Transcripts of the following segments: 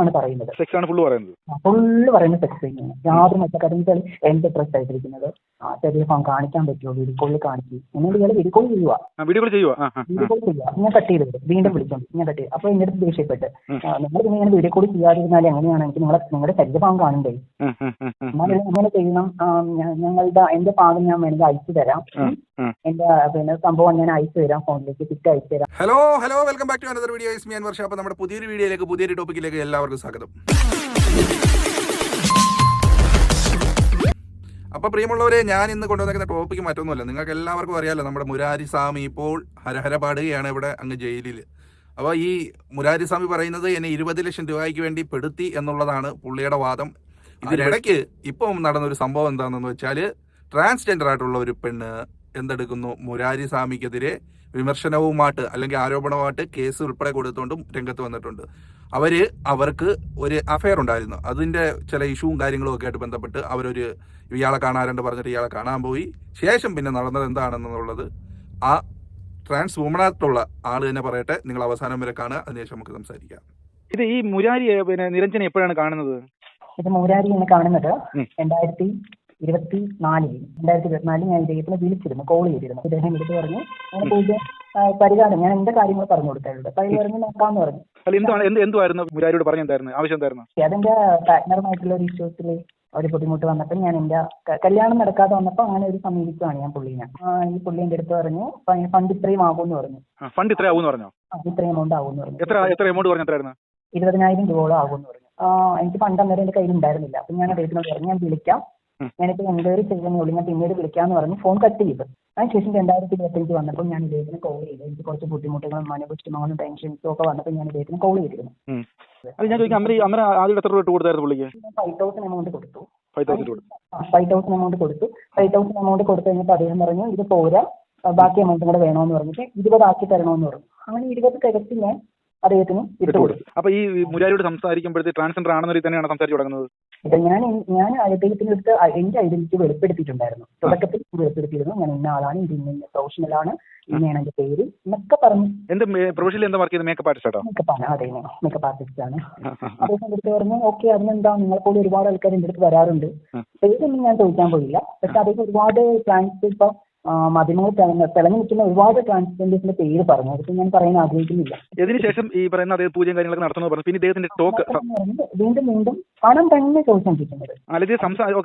ആണ് പറയുന്നത്. സെക്സ് ആണ് ഫുള്ള് പറയുന്നത്. ഫുള്ള് പറയുന്നത് സെക്സ് തന്നെയാണ്. യാതൊരു മെച്ചക്കാര്യം വെച്ചാൽ എന്റെ ഡ്രസ് ആയിട്ടിരിക്കുന്നത് ചെറിയ ഫോൺ കാണിക്കാൻ പറ്റുമോ, വീഡിയോ കോളിൽ കാണിക്കും. എന്നോട് ഇയാൾ വീഡിയോ കോൾ ചെയ്യുക, വീഡിയോ കോൾ ചെയ്യുക. ഞാൻ കട്ട് ചെയ്ത് വിടും, വീണ്ടും വിളിച്ചോണ്ട് ഞാൻ കട്ട് ചെയ്യും. അപ്പൊ എന്റെ അടുത്ത് ദേഷ്യപ്പെട്ട് നിങ്ങൾ പിന്നെ ഇങ്ങനെ വീഡിയോ കോൾ ചെയ്യാതിരുന്നാൽ എങ്ങനെയാണ്, എനിക്ക് നിങ്ങളുടെ ശരീരഭാഗം കാണണ്ടേ, എന്നാലും അങ്ങനെ ചെയ്യണം. എന്റെ ഭാഗം ഞാൻ വേണമെങ്കിൽ അയച്ചു തരാം, എന്റെ പിന്നെ സംഭവം ഞാൻ അയച്ചു തരാം, ഫോണിലേക്ക് പിക്ക് അയച്ചു തരാം. Hello welcome back to another video. ഞാൻ വർഷ. അപ്പോൾ നമ്മുടെ പുതിയൊരു വീഡിയോയിലേക്ക്, പുതിയൊരു ടോപ്പിക്കിലേക്ക് എല്ലാവർക്കും സ്വാഗതം. അപ്പോൾ പ്രിയമുള്ളവരെ, ഞാൻ ഇന്ന് കൊണ്ടുവന്നിരിക്കുന്ന ടോപ്പിക്ക് മറ്റൊന്നുമല്ല, നിങ്ങൾക്ക് എല്ലാവർക്കും അറിയാമല്ലോ, നമ്മുടെ മുരാരി സ്വാമി ഇപ്പോൾ ഹരഹര പാടുകയാണ് ഇവിടെ അങ്ങ് ജയിലിൽ. അപ്പോൾ ഈ മുരാരി സ്വാമി പറയുന്നത് എന്നെ 20 ലക്ഷം രൂപയ്ക്ക് വേണ്ടി പെടുത്തി എന്നുള്ളതാണ് പുള്ളിയുടെ വാദം. ഇതിനിടയ്ക്ക് ഇപ്പം നടന്നൊരു സംഭവം എന്താണെന്ന് വെച്ചാൽ, ട്രാൻസ്ജെൻഡർ ആയിട്ടുള്ള ഒരു പെണ്ണ് എന്തെടുക്കുന്നു, മുരാരി സ്വാമിക്കെതിരെ വിമർശനവുമായിട്ട് അല്ലെങ്കിൽ ആരോപണവുമായിട്ട് കേസ് ഉൾപ്പെടെ കൊടുത്തുകൊണ്ടും രംഗത്ത് വന്നിട്ടുണ്ട്. അവർക്ക് ഒരു അഫെയർ ഉണ്ടായിരുന്നു, അതിൻ്റെ ചില ഇഷ്യൂവും കാര്യങ്ങളും ഒക്കെ ആയിട്ട് ബന്ധപ്പെട്ട് അവരൊരു ഇയാളെ കാണാറുണ്ട് പറഞ്ഞിട്ട് ഇയാളെ കാണാൻ പോയി. ശേഷം പിന്നെ നടന്നത് എന്താണെന്നുള്ളത് ആ ട്രാൻസ് വുമണായിട്ടുള്ള ആള് തന്നെ പറയട്ടെ. നിങ്ങൾ അവസാനം വരെ കാണുക, അതിനുശേഷം നമുക്ക് സംസാരിക്കാം. ഇത് ഈ മുരാരി പിന്നെ നിരഞ്ജന എപ്പോഴാണ് കാണുന്നത്? ഇത് മുരാരി എന്നെ കാണുന്നത് 2024 ഞാൻ ഇദ്ദേഹത്തിനെ വിളിച്ചിരുന്നു, കോൾ ചെയ്തിരുന്നു. ഇദ്ദേഹം വിളിച്ച് പറഞ്ഞു അങ്ങനെ പൂജ പരിഹാരം, ഞാൻ എന്റെ കാര്യങ്ങൾ പറഞ്ഞു കൊടുക്കാറുണ്ട്. അപ്പൊ അതിൽ പറഞ്ഞു നോക്കാന്ന് പറഞ്ഞു. എന്തുവായിരുന്നു മുരാരിയോട് പറഞ്ഞെന്തായിരുന്നു, ആവശ്യം എന്തായിരുന്നു? അതെന്റെ പാർട്ട്ണറുമായിട്ടുള്ള ഒരു ഇഷ്യൂസിൽ ഒരു ബുദ്ധിമുട്ട് വന്നപ്പോൾ ഞാൻ എന്റെ കല്യാണം നടക്കാതെ വന്നപ്പോൾ അങ്ങനെ ഒരു സമീപിച്ചതാണ് ഞാൻ പുള്ളിനെ. ഈ പുള്ളി എന്റെ അടുത്ത് പറഞ്ഞു ഫണ്ട് ഇത്രയും ആകുമെന്ന് പറഞ്ഞു. ഫണ്ട് ഇത്രയാവും പറഞ്ഞു? ഇത്രയും എമൗണ്ട് ആകുമെന്ന് പറഞ്ഞു. എത്ര എമൗണ്ട് പറഞ്ഞു? എത്രയായിരുന്നു? 20,000 രൂപയോളം ആകുമെന്ന് പറഞ്ഞു. എനിക്ക് ഫണ്ട് അന്നേരം എന്റെ കയ്യിൽ ഉണ്ടായിരുന്നില്ല. അപ്പൊ ഞാൻ അദ്ദേഹത്തിനോട് പറഞ്ഞു ഞാൻ വിളിക്കാം, ഞാനിപ്പോൾ എൻക്വയറി ചെയ്യുന്നുള്ളൂ, ഞാൻ പിന്നീട് വിളിക്കാന്ന് പറഞ്ഞ് ഫോൺ കട്ട് ചെയ്തു. അതിനുശേഷം 2025 വന്നപ്പോൾ ഞാൻ ഇദ്ദേഹത്തിന് കോൾ ചെയ്തു. എനിക്ക് കുറച്ച് ബുദ്ധിമുട്ടുകളും മനോവിഷമങ്ങളും ടെൻഷൻസും ഒക്കെ വന്നപ്പോൾ ഞാൻ ഇദ്ദേഹത്തിന് കോൾ ചെയ്തിരുന്നു. ഞാൻ ചോദിക്കാം, ആദ്യം എത്ര രൂപ കൊടുത്തായിരുന്നു പുള്ളിക്ക്? 5,000 എമൗണ്ട് കൊടുത്തു. 5,000 എമൗണ്ട് കൊടുത്തു. 5,000 എമൗണ്ട് കൊടുത്തു കഴിഞ്ഞപ്പോൾ അദ്ദേഹം പറഞ്ഞു ഇത് പോരാ, ബാക്കി എമൗണ്ടും കൂടെ വേണമെന്ന് പറഞ്ഞിട്ട് 20 ആക്കി തരണമെന്ന് പറഞ്ഞു. അങ്ങനെ 20 തികച്ച് ഞാൻ അദ്ദേഹത്തിന് വിട്ടുകൊടുത്തു. അപ്പൊ ഈ മുരാരിയോട് സംസാരിക്കുമ്പോഴത്തേക്ക് ട്രാൻസ്ജെൻഡർ ആണെന്നൊരു തന്നെയാണ് സംസാരിച്ചു തുടങ്ങുന്നത്? ഞാൻ അദ്ദേഹത്തിന്റെ അടുത്ത് എന്റെ ഐഡന്റിറ്റി വെളിപ്പെടുത്തിയിട്ടുണ്ടായിരുന്നു. തുടക്കത്തിൽ വെളിപ്പെടുത്തിയിരുന്നു, ഞാൻ ഇന്ന ആളാണ്, ഇത് ഇന്ന പ്രൊഫഷണലാണ്, ഇന്നയാണ് എന്റെ പേര് എന്നൊക്കെ പറഞ്ഞു. എന്റെ പ്രൊഫഷനിൽ എന്താ വർക്ക് ചെയ്ത്? Makeup artist? മേക്കപ്പാണ്, അതെ, മേക്കപ്പ് ആർട്ടിസ്റ്റ് ആണ്. അദ്ദേഹം അടുത്ത് പറഞ്ഞു ഓക്കെ, അതിനെന്താ, നിങ്ങളെപ്പോലെ ഒരുപാട് ആൾക്കാർ എന്റെ അടുത്ത് വരാറുണ്ട്. പേരൊന്നും ഞാൻ ചോദിക്കാൻ പോയില്ല. പക്ഷെ അദ്ദേഹം ഒരുപാട് ട്രാൻസ് ഇപ്പൊ മാധ്യമങ്ങൾ തിളങ്ങി നിൽക്കുന്ന ഒരുപാട് ട്രാൻസ്ജെൻഡേഴ്സിന്റെ പേര് പറഞ്ഞു. അതൊക്കെ ഞാൻ പറയാൻ ആഗ്രഹിക്കുന്നില്ല. ഇതിനുശേഷം ഈ പറയുന്ന അതേ പൂജയും കാര്യങ്ങളൊക്കെ നടത്തുന്നത് പറഞ്ഞു. പിന്നെ ഇദ്ദേഹത്തിന്റെ ടോക്ക് വീണ്ടും പണം തന്നെ ചോദിച്ചിരിക്കുന്നത്.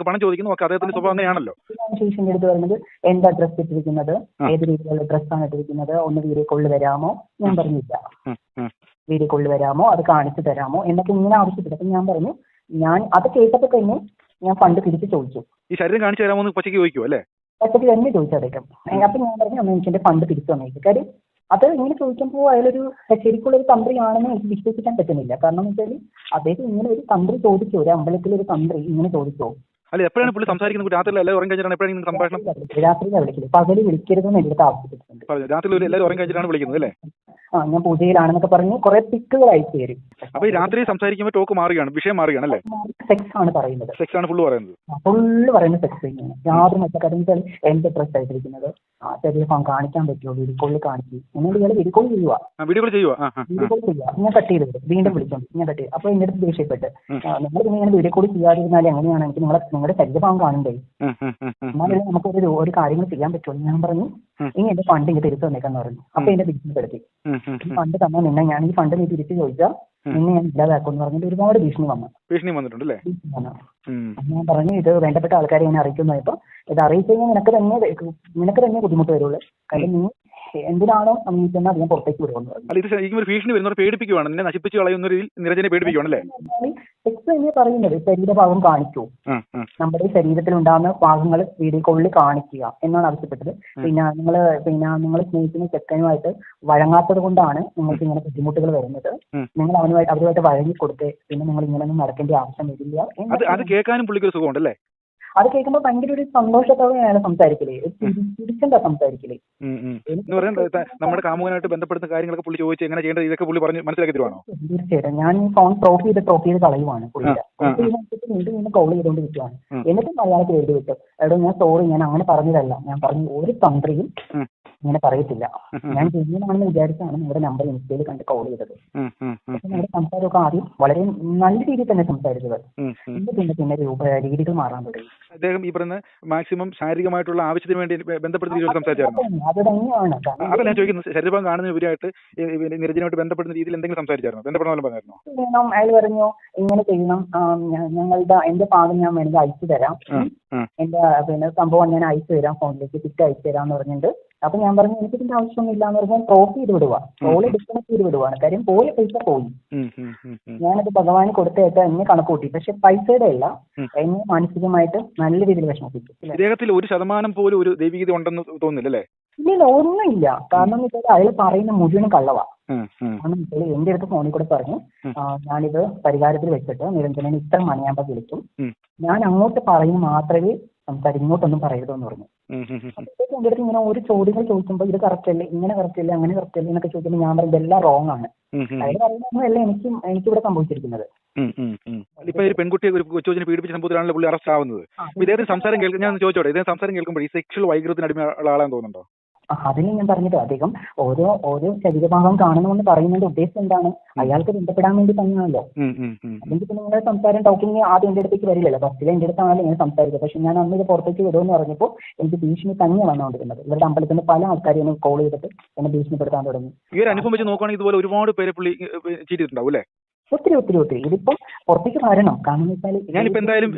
പണം ചോദിക്കുന്നു. അദ്ദേഹത്തിന്റെ സ്വഭാവം അങ്ങനെയാണല്ലോ. ശേഷിന്റെ അടുത്ത് പറയുന്നത് എന്താ ഡ്രസ് ഇട്ടിരിക്കുന്നത്, ഏത് രീതിയിലുള്ള ഡ്രസ്സാണ് ഇട്ടിരിക്കുന്നത്, ഒന്ന് വീഡിയോ കോളിൽ വരാമോ? ഞാൻ പറഞ്ഞില്ല. വീഡിയോ കോളിൽ വരാമോ, അത് കാണിച്ചു തരാമോ എന്നൊക്കെ ഇങ്ങനെ ആവശ്യപ്പെട്ടു. അപ്പൊ ഞാൻ പറഞ്ഞു, ഞാൻ അത് കേട്ടപ്പോൾ തന്നെ ഞാൻ ഫണ്ട് തിരിച്ച് ചോദിച്ചു. ഈ ശരീരം കാണിച്ചു തരാമോ എന്ന് കൊച്ചയ്ക്ക് ചോദിക്കും അല്ലേ? പച്ചക്ക് തന്നെ ചോദിച്ചതേക്കും. അപ്പൊ ഞാൻ പറഞ്ഞു ഒന്ന് എനിക്ക് എന്റെ ഫണ്ട് തിരിച്ചു തന്നേക്കും. കാര്യം അത് ഇങ്ങനെ ചോദിക്കുമ്പോൾ അയാളൊരു ശരിക്കുള്ള ഒരു തന്ത്രിയാണെന്ന് എനിക്ക് വിശ്വസിക്കാൻ പറ്റുന്നില്ല. കാരണം എന്ന് വെച്ചാൽ അദ്ദേഹം ഇങ്ങനെ ഒരു തന്ത്രി ചോദിച്ചു, ഒരു അമ്പലത്തിലൊരു തന്ത്രി ഇങ്ങനെ ചോദിച്ചോ? അല്ല, എപ്പോഴാണ് പുള്ളി സംസാരിക്കുന്നത്? രാത്രി എല്ലാവരും ഉറങ്ങി കഴിഞ്ഞാണ് എപ്പോഴാണ് സംഭാഷണം? രാത്രിയിലാണ് വിളിക്കുന്നത്, പകല് വിളിക്കരുതെന്ന് എൻ്റെ അടുത്ത് ആവശ്യപ്പെട്ടിട്ടുണ്ട്. രാത്രി എല്ലാവരും ഉറങ്ങി കഴിഞ്ഞിട്ടാണ് വിളിക്കുന്നത് അല്ലേ? ഞാൻ പൂജയിലാണെന്നൊക്കെ പറഞ്ഞ് കുറെ പിക്കുകൾ അയച്ചു തരും. അപ്പൊ ഈ രാത്രി സംസാരിക്കുമ്പോൾ ടോക്ക് മാറുകയാണ്, വിഷയം മാറുകയാണ് അല്ലേ? സെക്സ് ആണ് പറയുന്നത്. സെക്സ് ആണ് ഫുള്ള് പറയുന്നത്. ഫുള്ള് പറയുന്നത് സെക്സ് തന്നെയാണ്. യാതൊരു മെച്ചക്കാര്യം വെച്ചാൽ എന്റെ ഡ്രസ് ആയിട്ടിരിക്കുന്നത് ചെറിയ ഫോൺ കാണിക്കാൻ പറ്റുമോ, വീഡിയോ കോളിൽ കാണിക്കും. എന്നോട് ഇയാൾ വീഡിയോ കോൾ ചെയ്യുക, വീഡിയോ കോൾ ചെയ്യുക. ഞാൻ കട്ട് ചെയ്ത് വിടും, വീണ്ടും വിളിച്ചോണ്ട് ഞാൻ കട്ട് ചെയ്തു. അപ്പൊ എന്റെ അടുത്ത് ദേഷ്യപ്പെട്ട് നിങ്ങൾ പിന്നെ ഇങ്ങനെ വീഡിയോ കോൾ ചെയ്യാതിരുന്നാൽ എങ്ങനെയാണ്, എനിക്ക് നിങ്ങളുടെ ശരീരഭാഗം കാണണ്ടേ, എന്നാലും നമുക്ക് ഒരു കാര്യങ്ങൾ ചെയ്യാൻ പറ്റുള്ളൂ. ഞാൻ പറഞ്ഞു ഇനി എന്റെ ഫണ്ട് ഇങ്ങനെ തിരിച്ചു തന്നേക്കാന്ന് പറഞ്ഞു. അപ്പൊ എന്നെ ഭീഷണിപ്പെടുത്തി. ഫണ്ട് തന്നാൽ നിന്നെ ഞാൻ ഈ ഫണ്ട് നീ തിരിച്ചു ചോദിച്ചാൽ നിന്നെ ഞാൻ ഇല്ലാതാക്കും എന്ന് പറഞ്ഞിട്ട് ഒരുപാട് ഭീഷണി വന്നിട്ടുണ്ടല്ലേ. ഞാൻ പറഞ്ഞു ഇത് വേണ്ടപ്പെട്ട ആൾക്കാരെ ഞാൻ അറിയിക്കുന്നു. ഇപ്പൊ ഇത് അറിയിച്ചു കഴിഞ്ഞാൽ നിനക്ക് തന്നെ ബുദ്ധിമുട്ട് വരുള്ളൂ. കാര്യം നീ എന്തിനാണോ സമീപിക്കുന്നത് അത് ഞാൻ പുറത്തേക്ക് വിടുമെന്ന് പറഞ്ഞു. ഭീഷണി വരുന്നവർ പേടിപ്പിക്കുവാണ്, നിന്നെ നശിപ്പിച്ച് കളയുന്ന നിരഞ്ജനെ പേടിപ്പിക്കുവാണല്ലേ? സെക്സ് തന്നെ പറയുന്നത് ശരീരഭാഗം കാണിക്കൂ, നമ്മുടെ ശരീരത്തിലുണ്ടാകുന്ന ഭാഗങ്ങൾ വീഡിയോ കോളിൽ കാണിക്കുക എന്നാണ് ആവശ്യപ്പെട്ടത്. നിങ്ങൾ സ്നേഹിക്കുന്ന ചെക്കനുമായിട്ട് വഴങ്ങാത്തത് കൊണ്ടാണ് നിങ്ങൾക്ക് ഇങ്ങനെ ബുദ്ധിമുട്ടുകൾ വരുന്നത്. നിങ്ങൾ അവരുമായിട്ട് വഴങ്ങി കൊടുത്ത് പിന്നെ നിങ്ങൾ ഇങ്ങനെയൊന്നും നടക്കേണ്ട ആവശ്യം വരില്ല. അത് കേൾക്കാനും പുള്ളിക്ക് സുഖമുണ്ടല്ലേ? അത് കേൾക്കുമ്പോൾ ഭയങ്കര ഒരു സന്തോഷത്തോടെ അയാൾ സംസാരിക്കലേ, തിരിച്ചെന്താ സംസാരിക്കലേ. നമ്മുടെ കാമുകനായിട്ട് ബന്ധപ്പെടുന്ന കാര്യങ്ങളൊക്കെ പുള്ളി ചോദിച്ചു എങ്ങനെ ചെയ്യേണ്ടത് ഇതൊക്കെ പുള്ളി പറഞ്ഞ് മനസ്സിലാക്കി തരുവാണോ? തീർച്ചയായിട്ടും. ഞാൻ ഫോൺ ട്രോപ്പ് ചെയ്ത് കളയുവാണ്. വീണ്ടും കോൾ ചെയ്തുകൊണ്ട് വിട്ടുവാണ്. എന്നിട്ടും അയാൾക്ക് എഴുതി വിട്ടു, എടോ ഞാൻ സോറി, ഞാൻ അങ്ങനെ പറഞ്ഞതല്ല. ഞാൻ പറഞ്ഞു ഒരു തന്ത്രിയും ഇങ്ങനെ പറയത്തില്ല. ഞാൻ ജെന്യൂനാണെന്ന് വിചാരിച്ചാണ് നിങ്ങളുടെ നമ്പർ ഇൻസ്റ്റയിൽ കണ്ട് കോൾ ചെയ്തത്. പക്ഷെ നിങ്ങളുടെ സംസാരമൊക്കെ ആദ്യം വളരെ നല്ല രീതിയിൽ തന്നെ സംസാരിച്ചത്. പിന്നെ രീതികൾ മാറാൻ തുടങ്ങി. അദ്ദേഹം ഈ പറയുന്ന മാക്സിമം ശാരീരികമായിട്ടുള്ള ആവശ്യത്തിന് വേണ്ടി ബന്ധപ്പെടുന്ന സംസാരിച്ചായിരുന്നു. അത് തന്നെയാണ്. അതല്ല ഞാൻ ചോദിക്കുന്നത്, ശരീരം കാണുന്നതിനുപരിയായിട്ട് നിരഞ്ജനമായിട്ട് ബന്ധപ്പെടുന്ന രീതിയിൽ എന്തെങ്കിലും സംസാരിച്ചായിരുന്നു? ബന്ധപ്പെടണം പറഞ്ഞായിരുന്നു? ചെയ്യണം, അയാൾ പറഞ്ഞു ഇങ്ങനെ ചെയ്യണം, എന്റെ ഭാഗം ഞാൻ വേണമെങ്കിൽ അയച്ചു തരാം, എന്റെ സംഭവം ഞാൻ അയച്ചു തരാം, ഫോണിലേക്ക് പിക്ക് അയച്ചു തരാന്ന് പറഞ്ഞിട്ട്. അപ്പൊ ഞാൻ പറഞ്ഞു എനിക്ക് ഇതിന്റെ ആവശ്യമൊന്നും ഇല്ലാന്ന് പറഞ്ഞാൽ ക്രോസ് ചെയ്ത് വിടുക, കോള് ഡിസ്കണക്ട് ചെയ്ത് വിടുവാണ്. കാര്യം പോയ പൈസ പോയി. ഞാനത് ഭഗവാന് കൊടുത്തേട്ട് എന്നെ കണക്ക് കൂട്ടി. പക്ഷെ പൈസയുടെ അല്ല, എന്നെ മാനസികമായിട്ട് നല്ല രീതിയിൽ വിഷമിപ്പിച്ചു. ഇദ്ദേഹത്തിൽ 1% പോലും ഒരു ദൈവികത ഉണ്ടെന്ന് തോന്നുന്നില്ല അല്ലേ? ഇല്ല, ഒന്നുമില്ല. കാരണം അയാൾ പറയുന്ന മുഴുവനും കള്ളവാ. കാരണം എന്റെ അടുത്ത് ഫോണിൽ കൂടെ പറഞ്ഞു ഞാനിത് പരിഹാരത്തിൽ വെച്ചിട്ട് നിരഞ്ജനന് ഇത്ര മണിയാകുമ്പോൾ വിളിക്കും, ഞാൻ അങ്ങോട്ട് പറയുന്ന മാത്രമേ സംസാരിക്കും, ഇങ്ങോട്ടൊന്നും പറയരുതെന്ന് പറഞ്ഞു. അപ്പോഴത്തേക്ക് എന്റെ അടുത്ത് ഇങ്ങനെ ഒരു ചോദ്യങ്ങൾ ചോദിക്കുമ്പോൾ ഇത് കറക്റ്റ് അല്ലേ, ഇങ്ങനെ കറക്റ്റ് അല്ലേ, അങ്ങനെ കറക്റ്റ് അല്ലേ എന്നൊക്കെ ചോദിക്കുമ്പോൾ ഞാൻ പറയുന്നത് എല്ലാം റോങ് ആണ്. അയാൾ പറയുന്നതല്ല എനിക്കിവിടെ സംഭവിച്ചിരിക്കുന്നത്. ഇപ്പൊ ഒരു പെൺകുട്ടിയെ ഒരു കൊച്ചുവിനെ പീഡിപ്പിച്ച സംഭവത്തിലാണല്ലോ പുള്ളി അറസ്റ്റ് ആവുന്നത്. ഇദ്ദേഹത്തിന് സംസാരം കേൾക്കും, ഞാൻ ചോദിച്ചോട്ടെ, ഇദ്ദേഹം സംസാരം കേൾക്കുമ്പോൾ ഈ സെക്ഷൽ വൈകൃതത്തിന് അടിമയുള്ള ആളാന്ന് തോന്നുന്നുണ്ടോ? അതിന് ഞാൻ പറഞ്ഞത് അദ്ദേഹം ഓരോ ശരീരഭാഗം കാണണമെന്ന് പറയുന്നതിന്റെ ഉദ്ദേശം എന്താണ്? അയാൾക്ക് ബന്ധപ്പെടാൻ വേണ്ടി തന്നെയാണല്ലോ. അല്ലെങ്കിൽ പിന്നെ നിങ്ങളുടെ സംസാരം ടോക്കിങ് ആദ്യം എന്റെ അടുത്തേക്ക് വരില്ലല്ലോ. ഫസ്റ്റിലെ എന്റെ അടുത്താണല്ലോ ഇങ്ങനെ സംസാരിക്കുക. പക്ഷെ ഞാൻ അന്ന് ഇത് പുറത്തേക്ക് വിടുമെന്ന് പറഞ്ഞപ്പോൾ എനിക്ക് ഭീഷണി തന്നെ വന്നുകൊണ്ടിരുന്നത്. ഇവരുടെ അമ്പലത്തിൽ പല ആൾക്കാരും കോൾ ചെയ്തിട്ട് എന്നെ ഭീഷണിപ്പെടുത്താൻ തുടങ്ങി. ഈ ഒരു അനുഭവം വെച്ച് നോക്കുകയാണെങ്കിൽ ഇതുപോലെ ഒരുപാട് പേരെ പുള്ളി ചെയ്തിട്ടുണ്ടാവും അല്ലേ? ഒത്തിരി ഇതിപ്പം പുറത്തേക്ക് വരണം. കാരണം വെച്ചാൽ ഞാനിപ്പോ എന്തായാലും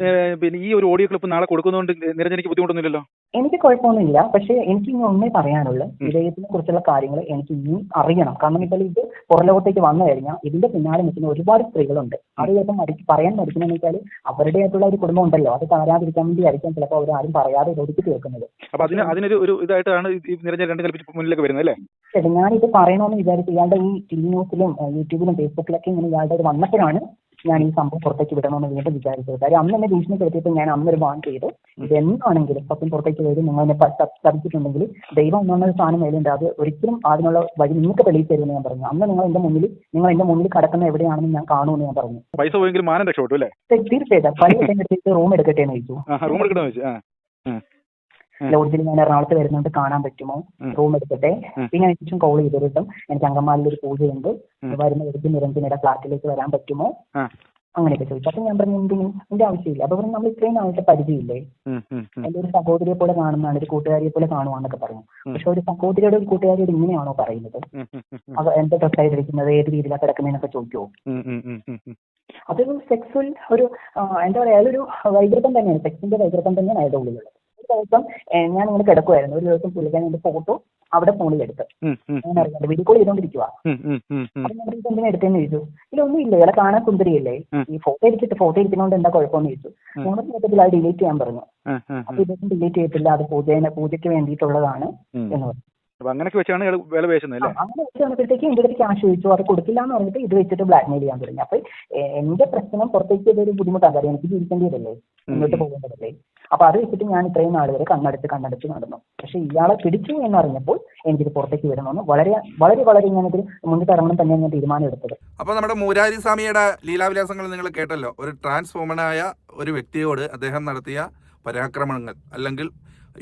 ഈ ഒരു ഓഡിയോ ക്ലിപ്പ് നാളെ കൊടുക്കുന്നതുകൊണ്ട് നിരഞ്ജനയ്ക്ക് ബുദ്ധിമുട്ടൊന്നുമില്ലല്ലോ? എനിക്ക് കുഴപ്പമൊന്നുമില്ല. പക്ഷെ എനിക്ക് ഇനി ഒന്നേ പറയാനുള്ളൂ, വിധേയത്തിനെ കുറിച്ചുള്ള കാര്യങ്ങൾ എനിക്ക് ഇനിയും അറിയണം. കാരണം ഇപ്പോൾ ഇത് പുറലോകത്തേക്ക് വന്നു കഴിഞ്ഞാൽ ഇതിന്റെ പിന്നാലെ നിൽക്കുന്ന ഒരുപാട് സ്ത്രീകളുണ്ട്. അത് ചിലപ്പോൾ പറയാൻ മടിക്കുന്നതെന്ന് വെച്ചാൽ അവരുടേതായിട്ടുള്ള ഒരു കുടുംബം ഉണ്ടല്ലോ, അത് തകരാതിരിക്കാൻ വേണ്ടി ആയിരിക്കും ചിലപ്പോൾ അവരാരും പറയാതെ ഒതുക്കി തീർക്കുന്നത്. അപ്പൊ അതിനൊരു ഇതായിട്ടാണ് നിരഞ്ജന രണ്ട് കൽപ്പിച്ച് മുന്നിലേക്ക് വരുന്നത് അല്ലേ? ശരി, ഞാനിത് പറയണമെന്ന് വിചാരിച്ചു. ഇയാളുടെ ഈ ടി ന്യൂസിലും യൂട്യൂബിലും ഫേസ്ബുക്കിലൊക്കെ ഇങ്ങനെ ഇയാളുടെ വന്നപ്പോഴാണ് ഞാൻ ഈ സംഭവം പുറത്തേക്ക് വിടണമെന്ന് വീണ്ടും വിചാരിച്ചത്. കാര്യം അന്ന് എന്നെ ഭീഷണിപ്പെടുത്തിയപ്പോൾ ഞാൻ അന്നൊരു വാൺ ചെയ്തു, ഇതെന്താണെങ്കിലും സത്യം പുറത്തേക്ക് വരും, നിങ്ങൾ എന്നെ സ്ഥാപിച്ചിട്ടുണ്ടെങ്കിൽ ദൈവം ഒന്നാമത് സാധനം വേലുണ്ട്, അത് ഒരിക്കലും അതിനുള്ള വഴി നിങ്ങൾക്ക് തെളിയിച്ചു തരുമെന്ന് ഞാൻ പറഞ്ഞു. അന്ന് നിങ്ങൾ എന്റെ മുന്നിൽ കിടക്കുന്ന എവിടെയാണെന്ന് ഞാൻ കാണുമെന്ന് ഞാൻ പറഞ്ഞു. പൈസ പോയെങ്കിലും മാനം രക്ഷപ്പെട്ടു അല്ലേ? തീർച്ചയായിട്ടും. പൈസ എടുത്തിട്ട് റൂം എടുക്കട്ടെ എന്ന് ചോദിച്ചു. ലോഡ്ജിൽ ഞാൻ എറണാകുളത്ത് വരുന്നുണ്ട്, കാണാൻ പറ്റുമോ, റൂം എടുക്കട്ടെ. പിന്നെ അതിനുശേഷം കോൾ ചെയ്തിട്ടും എനിക്ക് അങ്കമാലിയിൽ ഒരു പൂജയുണ്ട്, വരുന്ന വഴിക്ക് നിരഞ്ജനയുടെ ഫ്ലാറ്റിലേക്ക് വരാൻ പറ്റുമോ, അങ്ങനെയൊക്കെ ചോദിച്ചു. അപ്പൊ ഞാൻ പറഞ്ഞു എന്റെ ആവശ്യമില്ല. അപ്പൊ പറഞ്ഞു നമ്മൾ ഇത്രയും നാളത്തെ പരിചയമില്ലേ, എന്റെ ഒരു സഹോദരിയെ പോലെ കാണുന്നതാണ്, ഒരു കൂട്ടുകാരിയെ പോലെ കാണുവാന്നൊക്കെ പറഞ്ഞു. പക്ഷെ ഒരു സഹോദരിയുടെ ഒരു കൂട്ടുകാരിയോട് ഇങ്ങനെയാണോ പറയുന്നത്? അത് എന്റെ ഡ്രസ്സായിട്ടിരിക്കുന്നത്, ഏത് രീതിയിലാണ് കിടക്കുന്നതെന്നൊക്കെ ചോദിക്കുമോ? അതൊരു സെക്സ്വൽ എന്താ പറയാ, അയാളൊരു വൈകൃതം തന്നെയാണ്, സെക്സിന്റെ വൈകൃതം തന്നെയാണ് അയാളുടെ ഉള്ളിലുള്ളത്. ഒരു ദിവസം ഞാൻ ഇങ്ങനെ കിടക്കുമായിരുന്നു. ഒരു ദിവസം പുള്ളിക്കാൻ എന്റെ ഫോട്ടോ അവിടെ ഫോണിൽ എടുത്ത് ഞാൻ അറിയാം വീഡിയോ കോൾ ചെയ്തോണ്ടിരിക്കുവാ. അപ്പൊ ഞാൻ എന്തിനാ എടുത്തെന്ന് ചോദിച്ചു. ഇതൊന്നും ഇല്ല, ഇയാളെ കാണാൻ സുന്ദരിയല്ലേ, ഈ ഫോട്ടോ ഇരിക്കുന്നതുകൊണ്ട് എന്താ കുഴപ്പമെന്ന് ചോദിച്ചു. ഞങ്ങളുടെ നേരത്തിൽ അത് ഡിലീറ്റ് ചെയ്യാൻ പറഞ്ഞു. അപ്പൊ ഇതൊന്നും ഡിലീറ്റ് ചെയ്തിട്ടില്ല, അത് പൂജയ്ക്ക് വേണ്ടിയിട്ടുള്ളതാണ് എന്ന് പറഞ്ഞു. അങ്ങനെ വെച്ച് വന്നപ്പോഴത്തേക്ക് എന്റെ അടുത്ത് ക്യാഷ് ചോദിച്ചു, അത് കൊടുക്കില്ല എന്ന് പറഞ്ഞിട്ട് ഇത് വെച്ചിട്ട് ബ്ലാക്ക്മെയിൽ ചെയ്യാൻ തുടങ്ങി. അപ്പൊ എന്റെ പ്രശ്നം പുറത്തേക്ക് ഇതൊരു ബുദ്ധിമുട്ടാണ്. കാര്യം എനിക്ക് ജീവിക്കേണ്ടതല്ലേ, മുന്നോട്ട് പോകേണ്ടതല്ലേ. അപ്പൊ അത് വെച്ചിട്ട് ഞാൻ ഇത്രയും നാൾ വരെ കണ്ണടച്ച് നടന്നു. പക്ഷെ ഇയാളെ പിടിച്ചു എന്ന് അറിഞ്ഞപ്പോൾ എനിക്കിത് പുറത്തേക്ക് വിടണമെന്ന് വളരെ വളരെ വളരെ ഞാനിത് മുന്നിട്ട് ഇറങ്ങണം തന്നെയാണ് ഞാൻ തീരുമാനം എടുത്തത്. അപ്പൊ നമ്മുടെ മുരാരി സ്വാമിയുടെ ലീലാവിലാസങ്ങൾ നിങ്ങൾ കേട്ടല്ലോ. ഒരു ട്രാൻസ്ഫോമനായ ഒരു വ്യക്തിയോട് അദ്ദേഹം നടത്തിയ പരാക്രമണങ്ങൾ, അല്ലെങ്കിൽ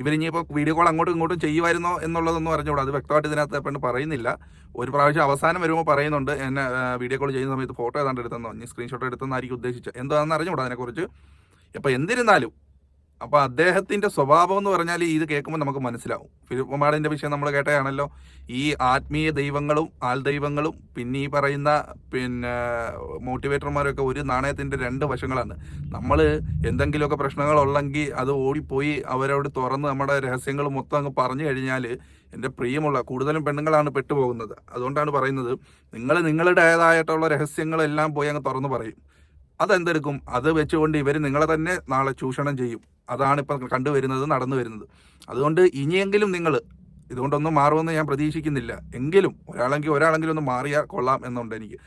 ഇവരിനിയിപ്പോൾ വീഡിയോ കോൾ അങ്ങോട്ടും ഇങ്ങോട്ടും ചെയ്യുമായിരുന്നോ എന്നുള്ളതൊന്നും അറിഞ്ഞുകൂടാ. അത് വ്യക്തമായിട്ട് ഇതിനകത്ത് എപ്പോഴും പറയുന്നില്ല. ഒരു പ്രാവശ്യം അവസാനം വരുമ്പോൾ പറയുന്നുണ്ട് എന്നെ വീഡിയോ കോൾ ചെയ്യുന്ന സമയത്ത് ഫോട്ടോ ഏതാണ്ട് എടുത്തെന്നോ ഇനി സ്ക്രീൻഷോട്ട് എടുത്തെന്നായിരിക്കും ഉദ്ദേശിച്ചത്, എന്താണെന്ന് അറിഞ്ഞുകൂടാ അതിനെക്കുറിച്ച്. അപ്പോൾ എന്നിരുന്നാലും അപ്പോൾ അദ്ദേഹത്തിൻ്റെ സ്വഭാവം എന്ന് പറഞ്ഞാൽ ഇത് കേൾക്കുമ്പോൾ നമുക്ക് മനസ്സിലാവും. ഫിലിപ്പ് മാഡിൻ്റെ വിഷയം നമ്മൾ കേട്ടതാണല്ലോ. ഈ ആത്മീയ ദൈവങ്ങളും ആൾദൈവങ്ങളും പിന്നെ ഈ പറയുന്ന മോട്ടിവേറ്റർമാരൊക്കെ ഒരു നാണയത്തിൻ്റെ രണ്ട് വശങ്ങളാണ്. നമ്മൾ എന്തെങ്കിലുമൊക്കെ പ്രശ്നങ്ങളുള്ളെങ്കിൽ അത് ഓടിപ്പോയി അവരോട് തുറന്ന് നമ്മുടെ രഹസ്യങ്ങൾ മൊത്തം അങ്ങ് പറഞ്ഞു കഴിഞ്ഞാൽ എൻ്റെ പ്രിയമുള്ള കൂടുതലും പെണ്ണുങ്ങളാണ് പെട്ടുപോകുന്നത്. അതുകൊണ്ടാണ് പറയുന്നത്, നിങ്ങൾ നിങ്ങളുടേതായിട്ടുള്ള രഹസ്യങ്ങളെല്ലാം പോയി അങ്ങ് തുറന്ന് പറയും. അതെന്തെടുക്കും, അത് വെച്ചുകൊണ്ട് ഇവർ നിങ്ങളെ തന്നെ നാളെ ചൂഷണം ചെയ്യും. അതാണ് ഇപ്പം കണ്ടുവരുന്നത്, നടന്നു വരുന്നത്. അതുകൊണ്ട് ഇനിയെങ്കിലും നിങ്ങൾ ഇതുകൊണ്ടൊന്നും മാറുമെന്ന് ഞാൻ പ്രതീക്ഷിക്കുന്നില്ല. എങ്കിലും ഒരാളെങ്കിലും ഒന്ന് മാറിയാൽ കൊള്ളാം എന്നുണ്ട് എനിക്ക്.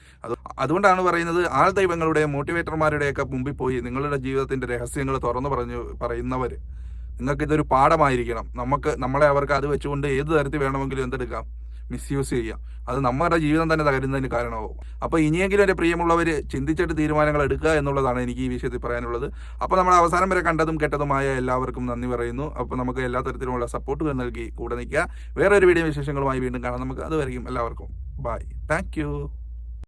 അതുകൊണ്ടാണ് പറയുന്നത്, ആൾ ദൈവങ്ങളുടെ മോട്ടിവേറ്റർമാരുടെയൊക്കെ മുമ്പിൽ പോയി നിങ്ങളുടെ ജീവിതത്തിൻ്റെ രഹസ്യങ്ങൾ തുറന്നു പറയുന്നവർ, നിങ്ങൾക്കിതൊരു പാഠമായിരിക്കണം. നമ്മളെ അവർക്ക് അത് വെച്ചുകൊണ്ട് ഏത് തരത്തിൽ വേണമെങ്കിലും എന്തെടുക്കാം, മിസ്യൂസ് ചെയ്യാം. അത് നമ്മുടെ ജീവിതം തന്നെ തകരുന്നതിന് കാരണമാവും. അപ്പോൾ ഇനിയെങ്കിലും എൻ്റെ പ്രിയമുള്ളവർ ചിന്തിച്ചിട്ട് തീരുമാനങ്ങൾ എടുക്കുക എന്നുള്ളതാണ് എനിക്ക് ഈ വിഷയത്തിൽ പറയാനുള്ളത്. അപ്പോൾ നമ്മൾ അവസാനം വരെ കണ്ടതും കേട്ടതുമായ എല്ലാവർക്കും നന്ദി പറയുന്നു. അപ്പോൾ നമുക്ക് എല്ലാ തരത്തിലുമുള്ള സപ്പോർട്ട് നൽകി കൂടെ നിൽക്കുക. വേറെ ഒരു വീഡിയോ വിശേഷങ്ങളുമായി വീണ്ടും കാണാം നമുക്ക്. അതുവരെയും എല്ലാവർക്കും ബൈ. താങ്ക്